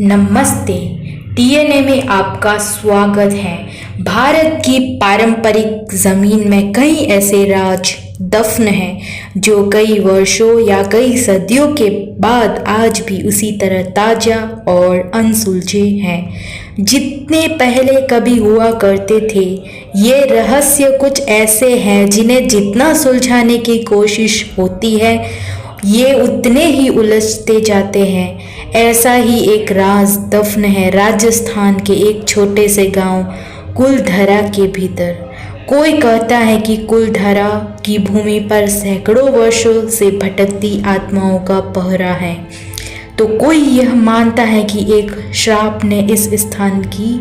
नमस्ते। टीएनए में आपका स्वागत है। भारत की पारंपरिक जमीन में कई ऐसे राज दफन हैं जो कई वर्षों या कई सदियों के बाद आज भी उसी तरह ताजा और अनसुलझे हैं जितने पहले कभी हुआ करते थे। ये रहस्य कुछ ऐसे हैं जिन्हें जितना सुलझाने की कोशिश होती है ये उतने ही उलझते जाते हैं। ऐसा ही एक राज दफन है राजस्थान के एक छोटे से गांव कुलधरा के भीतर। कोई कहता है कि कुलधरा की भूमि पर सैकड़ों वर्षों से भटकती आत्माओं का पहरा है, तो कोई यह मानता है कि एक श्राप ने इस स्थान की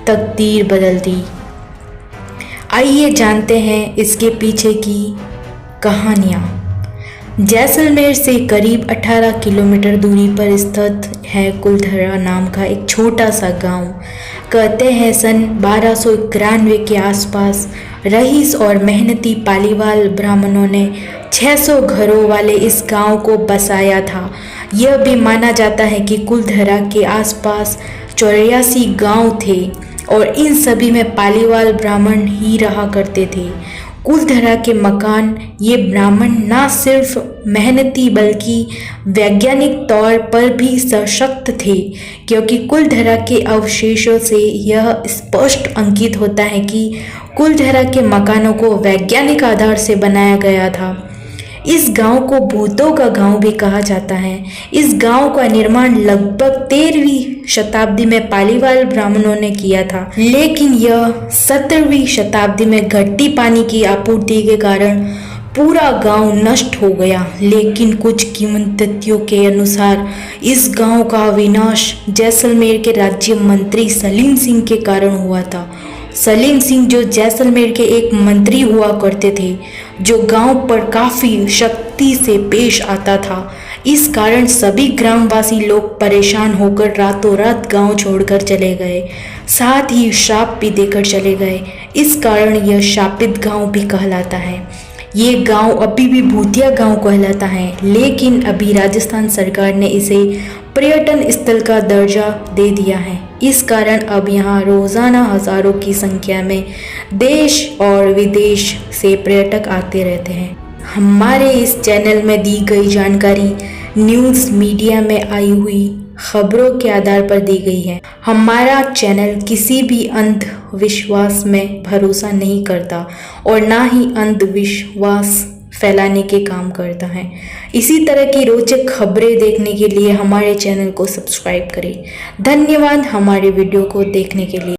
तकदीर बदल दी। आइए जानते हैं इसके पीछे की कहानियाँ। जैसलमेर से करीब 18 किलोमीटर दूरी पर स्थित है कुलधरा नाम का एक छोटा सा गांव। कहते हैं सन 1291 के आसपास रईस और मेहनती पालीवाल ब्राह्मणों ने 600 घरों वाले इस गांव को बसाया था। यह भी माना जाता है कि कुलधरा के आसपास 84 गांव थे और इन सभी में पालीवाल ब्राह्मण ही रहा करते थे। कुलधरा के मकान ये ब्राह्मण न सिर्फ मेहनती बल्कि वैज्ञानिक तौर पर भी सशक्त थे, क्योंकि कुलधरा के अवशेषों से यह स्पष्ट अंकित होता है कि कुलधरा के मकानों को वैज्ञानिक आधार से बनाया गया था। इस गांव को भूतों का गांव भी कहा जाता है। इस गांव का निर्माण लगभग 13वीं शताब्दी में पालीवाल ब्राह्मणों ने किया था, लेकिन यह 17वीं शताब्दी में घटती पानी की आपूर्ति के कारण पूरा गांव नष्ट हो गया। लेकिन कुछ किंवदंतियों के अनुसार इस गांव का विनाश जैसलमेर के राज्य मंत्री सलीम सिंह के कारण हुआ था। सलीम सिंह जो जैसलमेर के एक मंत्री हुआ करते थे, जो गांव पर काफ़ी शक्ति से पेश आता था। इस कारण सभी ग्रामवासी लोग परेशान होकर रातों रात गांव छोड़कर चले गए, साथ ही श्राप भी देकर चले गए। इस कारण यह शापित गांव भी कहलाता है। ये गांव अभी भी भूतिया गांव कहलाता है, लेकिन अभी राजस्थान सरकार ने इसे पर्यटन स्थल का दर्जा दे दिया है। इस कारण अब यहाँ रोज़ाना हज़ारों की संख्या में देश और विदेश से पर्यटक आते रहते हैं। हमारे इस चैनल में दी गई जानकारी न्यूज़ मीडिया में आई हुई खबरों के आधार पर दी गई है। हमारा चैनल किसी भी अंधविश्वास में भरोसा नहीं करता और ना ही अंधविश्वास फैलाने के काम करता है। इसी तरह की रोचक खबरें देखने के लिए हमारे चैनल को सब्सक्राइब करें। धन्यवाद हमारे वीडियो को देखने के लिए।